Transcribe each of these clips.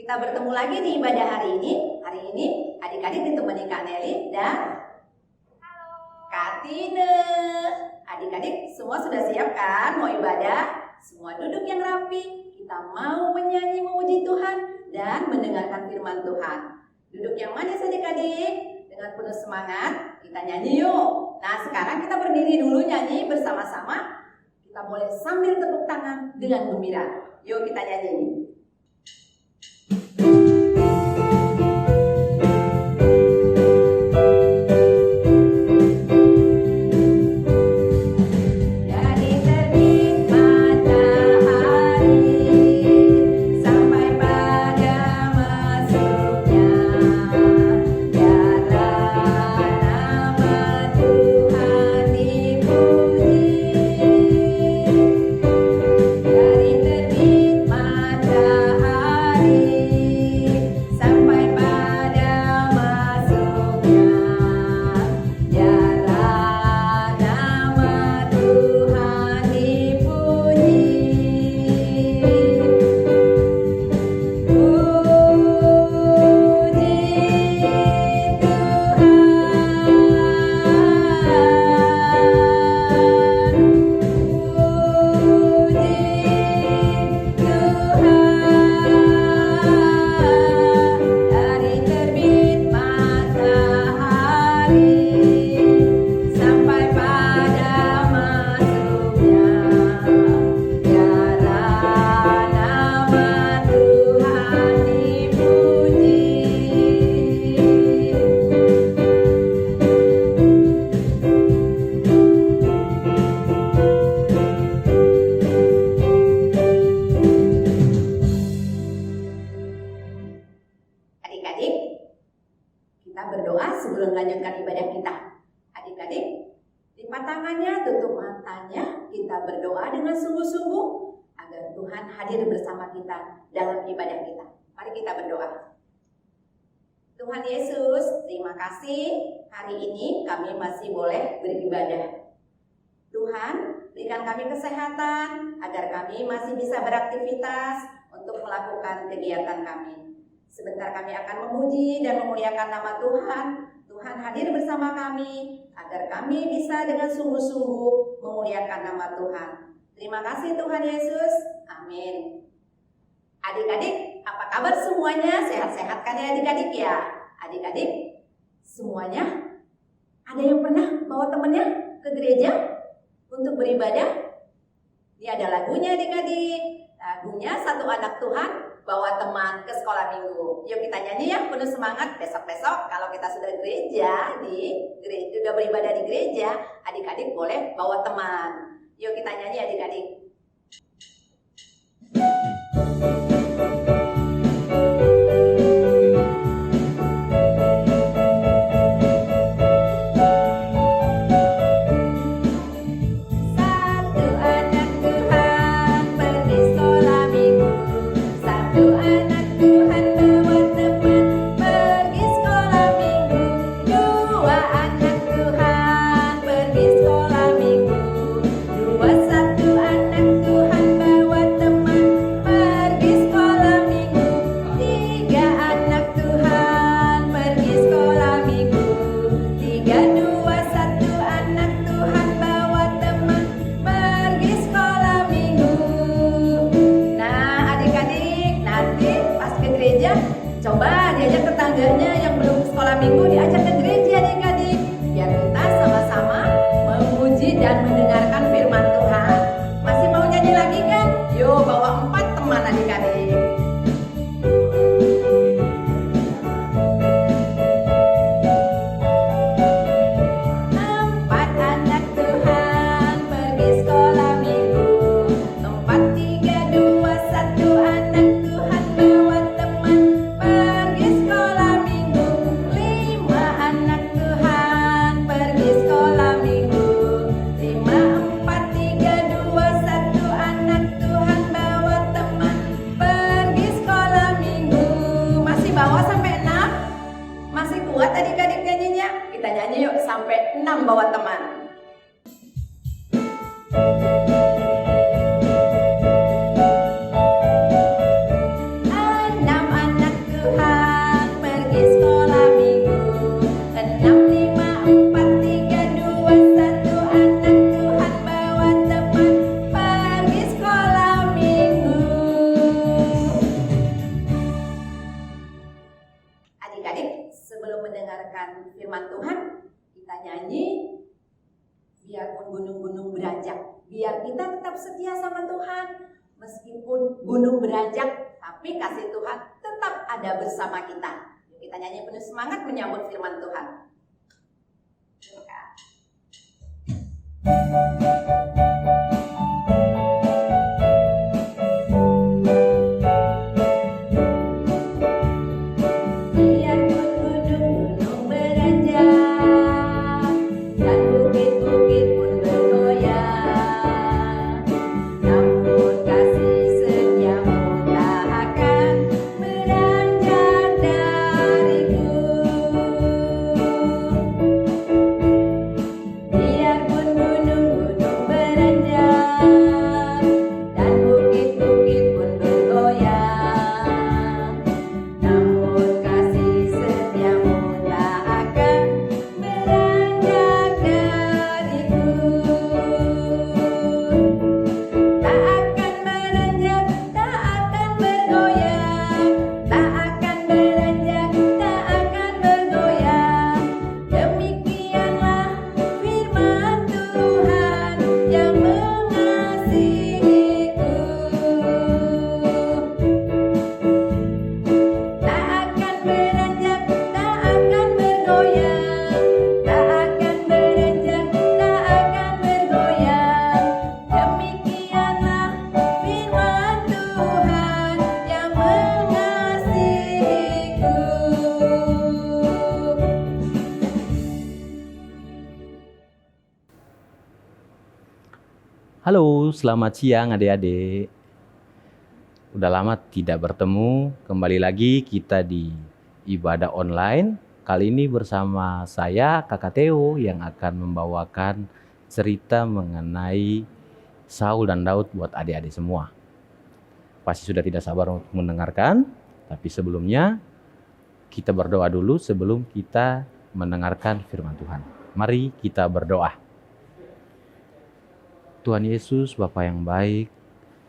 Kita bertemu lagi di ibadah hari ini. Hari ini adik-adik ditemani Kak Nelly dan Kak Tine. Adik-adik semua sudah siap kan mau ibadah? Semua duduk yang rapi. Kita mau menyanyi memuji Tuhan dan mendengarkan firman Tuhan. Duduk yang manis adik-adik. Dengan penuh semangat kita nyanyi yuk. Nah sekarang kita berdiri dulu nyanyi bersama-sama. Kita boleh sambil tepuk tangan dengan gembira. Yuk kita nyanyi. Tuhan Yesus, terima kasih hari ini kami masih boleh beribadah. Tuhan, berikan kami kesehatan agar kami masih bisa beraktivitas untuk melakukan kegiatan kami. Sebentar kami akan memuji dan memuliakan nama Tuhan. Tuhan hadir bersama kami agar kami bisa dengan sungguh-sungguh memuliakan nama Tuhan. Terima kasih Tuhan Yesus. Amin. Adik-adik, apa kabar semuanya? Sehat-sehat kan ya adik-adik ya? Adik-adik, semuanya ada yang pernah bawa temannya ke gereja untuk beribadah? Ini ada lagunya adik-adik. Lagunya Satu Anak Tuhan bawa teman ke sekolah minggu. Yuk kita nyanyi ya, penuh semangat. Besok-besok kalau kita sudah sudah beribadah di gereja, adik-adik boleh bawa teman. Yuk kita nyanyi adik-adik. Bawa teman. Enam anak mendengarkan firman Tuhan, kita nyanyi biarpun gunung-gunung beranjak, biar kita tetap setia sama Tuhan. Meskipun gunung beranjak, tapi kasih Tuhan tetap ada bersama kita. Kita nyanyi penuh semangat menyambut firman Tuhan. Halo, selamat siang adik-adik. Udah lama tidak bertemu, kembali lagi kita di ibadah online. Kali ini bersama saya, Kakak Theo, yang akan membawakan cerita mengenai Saul dan Daud buat adik-adik semua. Pasti sudah tidak sabar untuk mendengarkan, tapi sebelumnya kita berdoa dulu sebelum kita mendengarkan firman Tuhan. Mari kita berdoa. Tuhan Yesus, Bapa yang baik,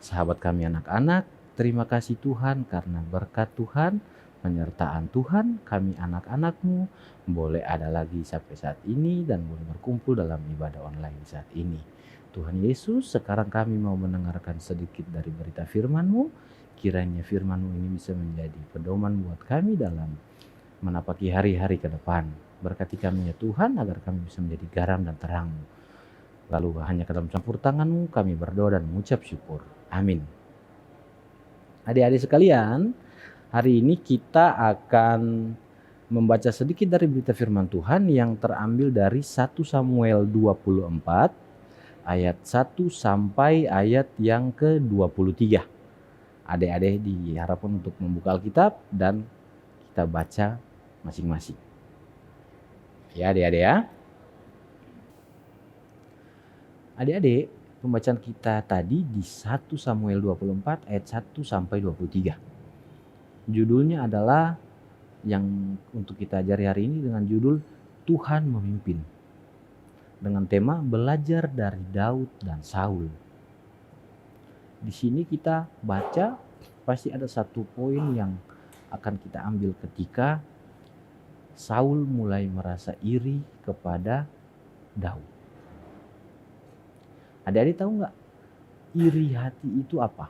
sahabat kami anak-anak, terima kasih Tuhan karena berkat Tuhan, penyertaan Tuhan, kami anak-anak-Mu boleh ada lagi sampai saat ini dan boleh berkumpul dalam ibadah online saat ini. Tuhan Yesus, sekarang kami mau mendengarkan sedikit dari berita firman-Mu, kiranya firman-Mu ini bisa menjadi pedoman buat kami dalam menapaki hari-hari ke depan. Berkati kami ya Tuhan, agar kami bisa menjadi garam dan terang-Mu. Lalu hanya ke dalam campur tangan-Mu kami berdoa dan mengucap syukur. Amin. Adik-adik sekalian, hari ini kita akan membaca sedikit dari berita firman Tuhan yang terambil dari 1 Samuel 24 ayat 1 sampai ayat yang ke-23. Adik-adik diharapkan untuk membuka Alkitab dan kita baca masing-masing. Ya adik-adik ya. Adik-adik, pembacaan kita tadi di 1 Samuel 24 ayat 1 sampai 23. Judulnya adalah yang untuk kita ajari hari ini dengan judul Tuhan Memimpin. Dengan tema belajar dari Daud dan Saul. Di sini kita baca pasti ada satu poin yang akan kita ambil ketika Saul mulai merasa iri kepada Daud. Adik-adik tahu nggak iri hati itu apa?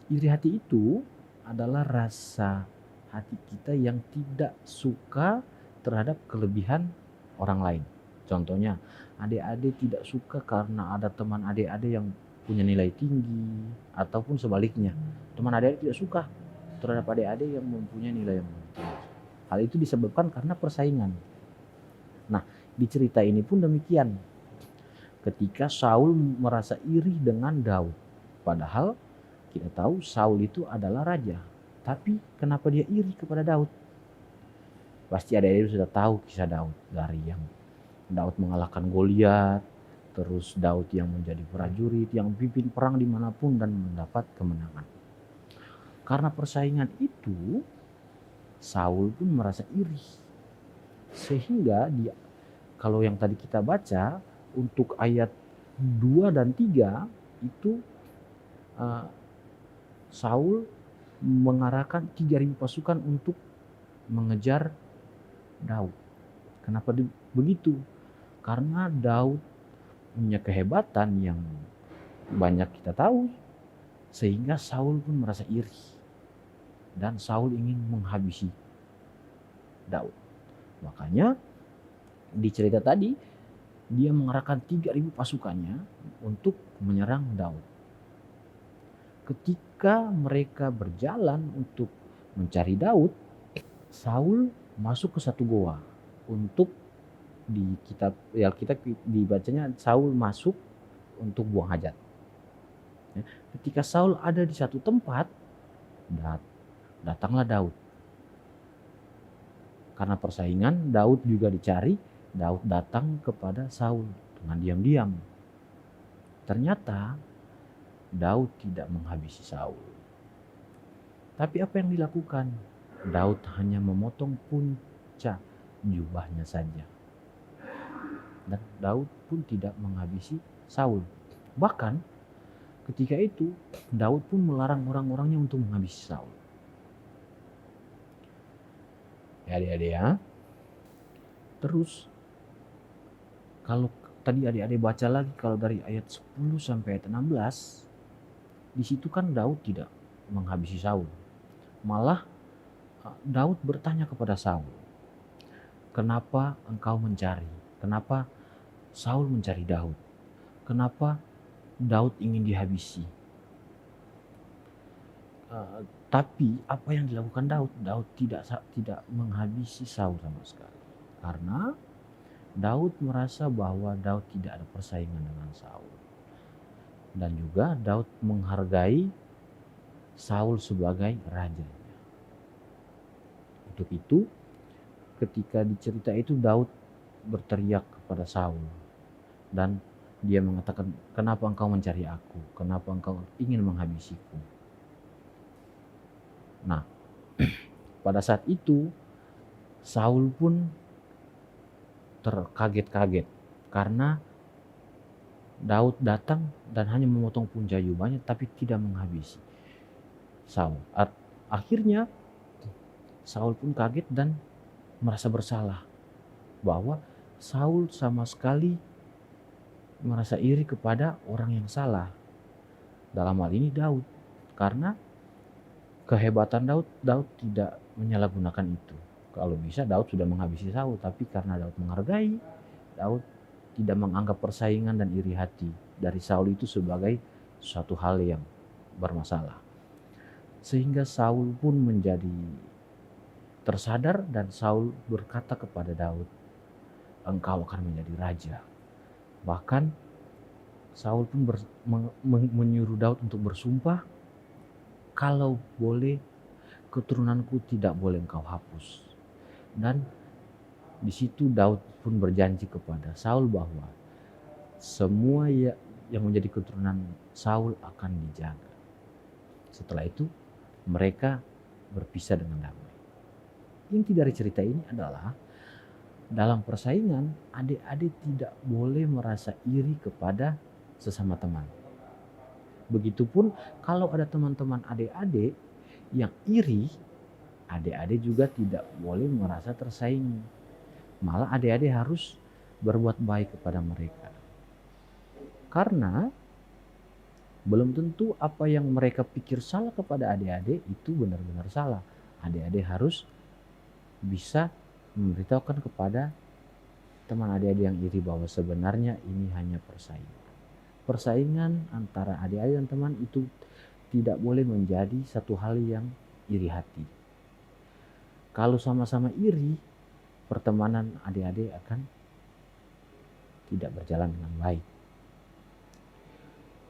Iri hati itu adalah rasa hati kita yang tidak suka terhadap kelebihan orang lain. Contohnya, adik-adik tidak suka karena ada teman adik-adik yang punya nilai tinggi, ataupun sebaliknya. Teman adik-adik tidak suka terhadap adik-adik yang mempunyai nilai yang tinggi. Hal itu disebabkan karena persaingan. Nah, di cerita ini pun demikian. Ketika Saul merasa iri dengan Daud. Padahal kita tahu Saul itu adalah raja. Tapi kenapa dia iri kepada Daud? Pasti adik-adik sudah tahu kisah Daud. Dari yang Daud mengalahkan Goliat. Terus Daud yang menjadi prajurit, yang pimpin perang dimanapun dan mendapat kemenangan. Karena persaingan itu, Saul pun merasa iri. Sehingga dia, kalau yang tadi kita baca, untuk ayat 2 dan 3 itu Saul mengarahkan 3.000 pasukan untuk mengejar Daud. Kenapa begitu? Karena Daud punya kehebatan yang banyak kita tahu, sehingga Saul pun merasa iri dan Saul ingin menghabisi Daud. Makanya di cerita tadi dia mengerahkan 3.000 pasukannya untuk menyerang Daud. Ketika mereka berjalan untuk mencari Daud, Saul masuk ke satu goa. Untuk di kitab Alkitab dibacanya Saul masuk untuk buang hajat. Ketika Saul ada di satu tempat, datanglah Daud. Karena persaingan, Daud juga dicari. Daud datang kepada Saul dengan diam-diam. Ternyata Daud tidak menghabisi Saul. Tapi apa yang dilakukan? Daud hanya memotong puncak jubahnya saja. Dan Daud pun tidak menghabisi Saul. Bahkan ketika itu Daud pun melarang orang-orangnya untuk menghabisi Saul. Ya adik-adik ya. Terus kalau tadi adik-adik baca lagi, kalau dari ayat 10 sampai ayat 16, di situ kan Daud tidak menghabisi Saul. Malah Daud bertanya kepada Saul, "Kenapa engkau mencari? Kenapa Saul mencari Daud? Kenapa Daud ingin dihabisi?" Tapi apa yang dilakukan Daud? Daud tidak menghabisi Saul sama sekali. Karena Daud merasa bahwa Daud tidak ada persaingan dengan Saul. Dan juga Daud menghargai Saul sebagai rajanya. Untuk itu, ketika di cerita itu Daud berteriak kepada Saul. Dan dia mengatakan, "Kenapa engkau mencari aku? Kenapa engkau ingin menghabisiku?" Nah, pada saat itu Saul pun terkaget-kaget karena Daud datang dan hanya memotong puncak jubahnya tapi tidak menghabisi Saul. Akhirnya Saul pun kaget dan merasa bersalah bahwa Saul sama sekali merasa iri kepada orang yang salah. Dalam hal ini Daud, karena kehebatan Daud tidak menyalahgunakan itu. Kalau bisa Daud sudah menghabisi Saul, tapi karena Daud menghargai, Daud tidak menganggap persaingan dan iri hati dari Saul itu sebagai suatu hal yang bermasalah. Sehingga Saul pun menjadi tersadar dan Saul berkata kepada Daud, "Engkau akan menjadi raja." Bahkan Saul pun menyuruh Daud untuk bersumpah, "Kalau boleh keturunanku tidak boleh engkau hapus." Dan di situ Daud pun berjanji kepada Saul bahwa semua yang menjadi keturunan Saul akan dijaga. Setelah itu mereka berpisah dengan damai. Inti dari cerita ini adalah dalam persaingan adik-adik tidak boleh merasa iri kepada sesama teman. Begitupun kalau ada teman-teman adik-adik yang iri, adik-adik juga tidak boleh merasa tersaingi. Malah adik-adik harus berbuat baik kepada mereka. Karena belum tentu apa yang mereka pikir salah kepada adik-adik itu benar-benar salah. Adik-adik harus bisa memberitahukan kepada teman adik-adik yang iri bahwa sebenarnya ini hanya persaingan. Persaingan antara adik-adik dan teman itu tidak boleh menjadi satu hal yang iri hati. Kalau sama-sama iri, pertemanan adik-adik akan tidak berjalan dengan baik.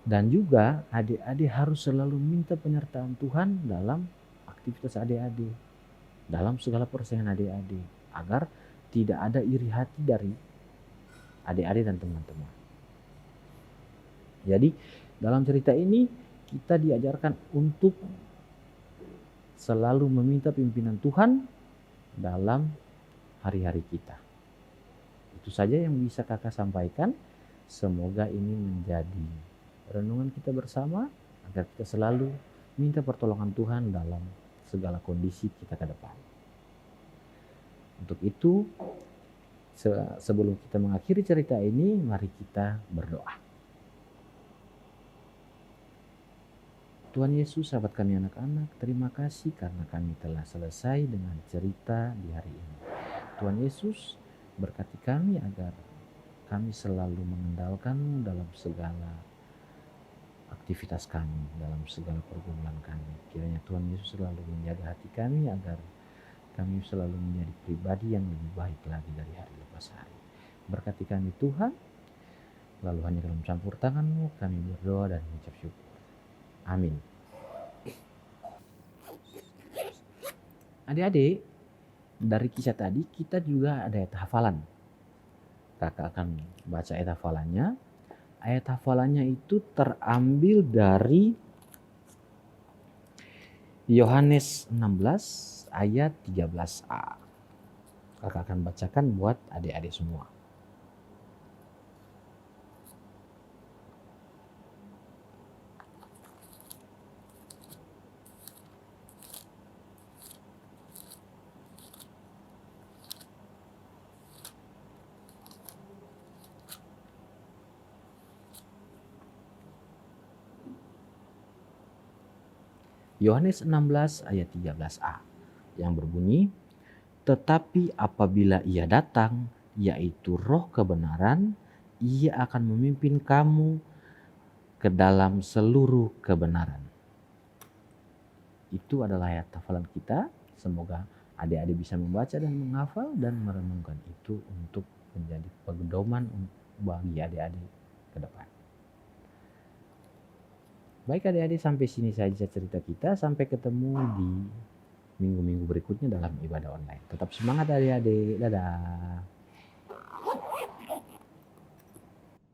Dan juga adik-adik harus selalu minta penyertaan Tuhan dalam aktivitas adik-adik, dalam segala persaingan adik-adik, agar tidak ada iri hati dari adik-adik dan teman-teman. Jadi dalam cerita ini kita diajarkan untuk selalu meminta pimpinan Tuhan dalam hari-hari kita. Itu saja yang bisa kakak sampaikan. Semoga ini menjadi renungan kita bersama agar kita selalu minta pertolongan Tuhan dalam segala kondisi kita ke depan. Untuk itu, sebelum kita mengakhiri cerita ini, mari kita berdoa. Tuhan Yesus, sahabat kami anak-anak, terima kasih karena kami telah selesai dengan cerita di hari ini. Tuhan Yesus, berkati kami agar kami selalu mengandalkan-Mu dalam segala aktivitas kami, dalam segala pergumulan kami. Kiranya Tuhan Yesus selalu menjaga hati kami agar kami selalu menjadi pribadi yang lebih baik lagi dari hari lepas hari. Berkati kami Tuhan, lalu hanya dalam campur tangan-Mu kami berdoa dan mengucap syukur. Amin. Adik-adik, dari kisah tadi kita juga ada ayat hafalan. Kakak akan baca ayat hafalannya. Ayat hafalannya itu terambil dari Yohanes 16 ayat 13a. Kakak akan bacakan buat adik-adik semua. Yohanes 16 ayat 13a yang berbunyi, tetapi apabila ia datang, yaitu roh kebenaran, ia akan memimpin kamu ke dalam seluruh kebenaran. Itu adalah ayat hafalan kita. Semoga adik-adik bisa membaca dan menghafal dan merenungkan itu untuk menjadi pedoman bagi adik-adik ke depan. Baik adik-adik, sampai sini saja cerita kita. Sampai ketemu di minggu-minggu berikutnya dalam ibadah online. Tetap semangat adik-adik. Dadah.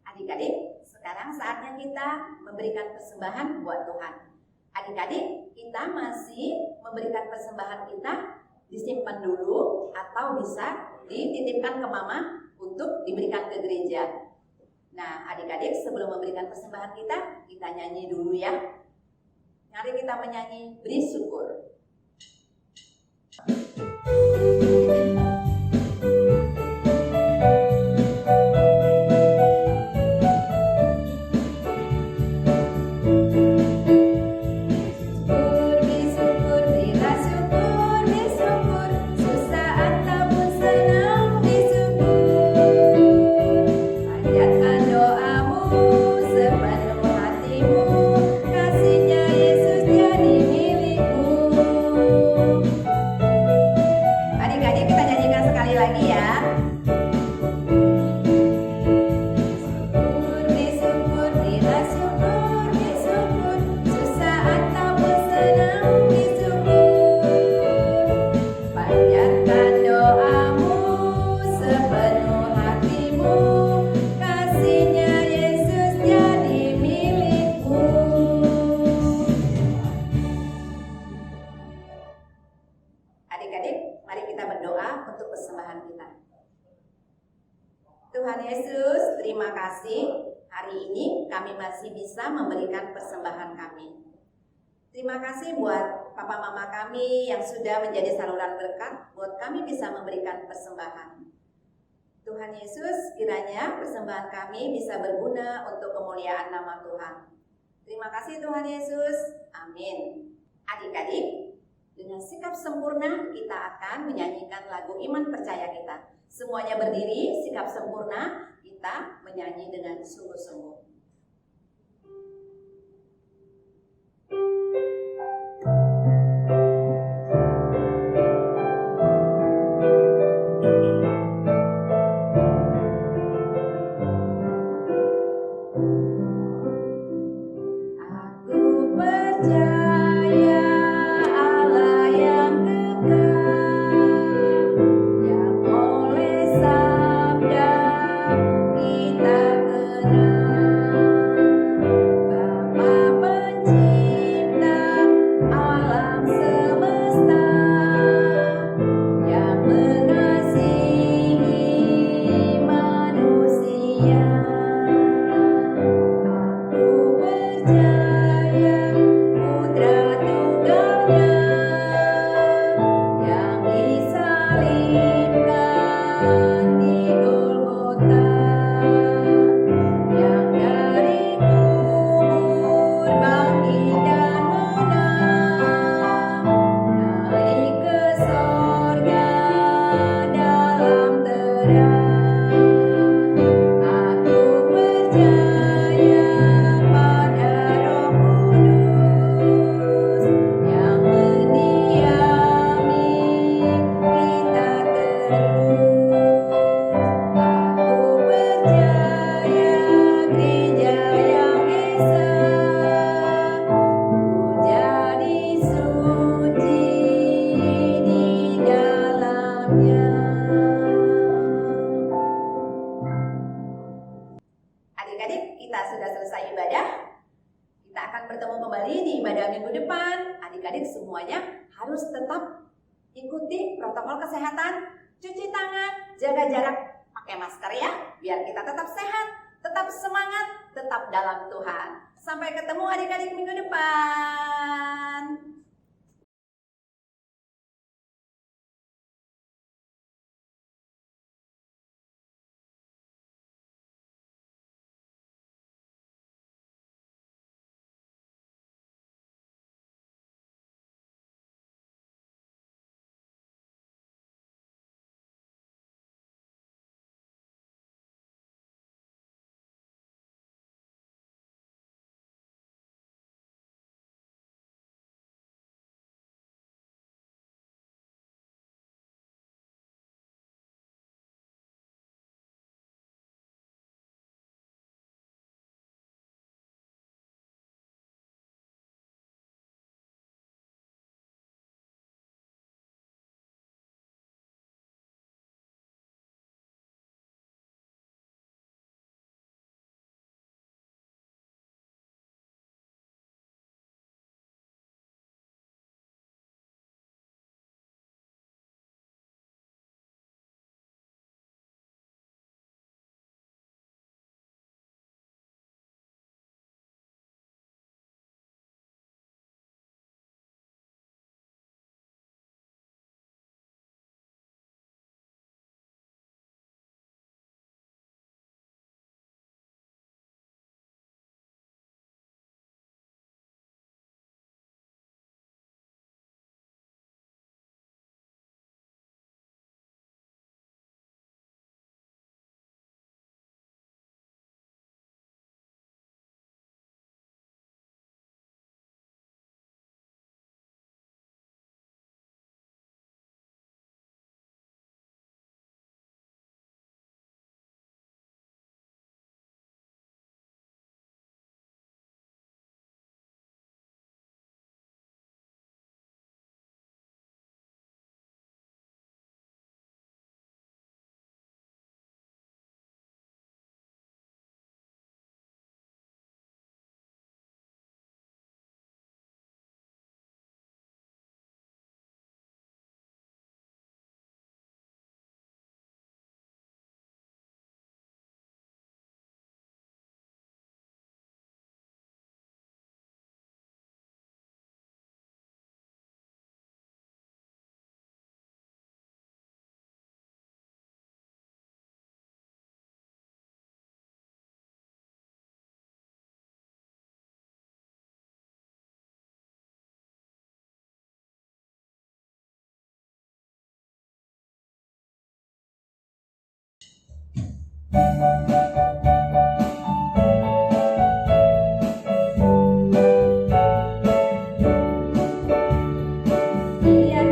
Adik-adik, sekarang saatnya kita memberikan persembahan buat Tuhan. Adik-adik, kita masih memberikan persembahan kita, disimpan dulu atau bisa dititipkan ke mama untuk diberikan ke gereja. Nah, adik-adik, sebelum memberikan persembahan kita nyanyi dulu ya. Mari kita menyanyi Beri Syukur. Tuhan Yesus, terima kasih. Hari ini kami masih bisa memberikan persembahan kami. Terima kasih buat papa mama kami yang sudah menjadi saluran berkat buat kami bisa memberikan persembahan. Tuhan Yesus, kiranya persembahan kami bisa berguna untuk kemuliaan nama Tuhan. Terima kasih Tuhan Yesus. Amin. Adik-adik, dengan sikap sempurna kita akan menyanyikan lagu Iman Percaya Kita. Semuanya berdiri, sikap sempurna, kita menyanyi dengan sungguh-sungguh. Aku percaya Allah yang kekal, yang oleh sabda kita kenal. harus tetap ikuti protokol kesehatan, cuci tangan, jaga jarak, pakai masker ya, biar kita tetap sehat, tetap semangat, tetap dalam Tuhan. Sampai ketemu adik-adik minggu depan. Biar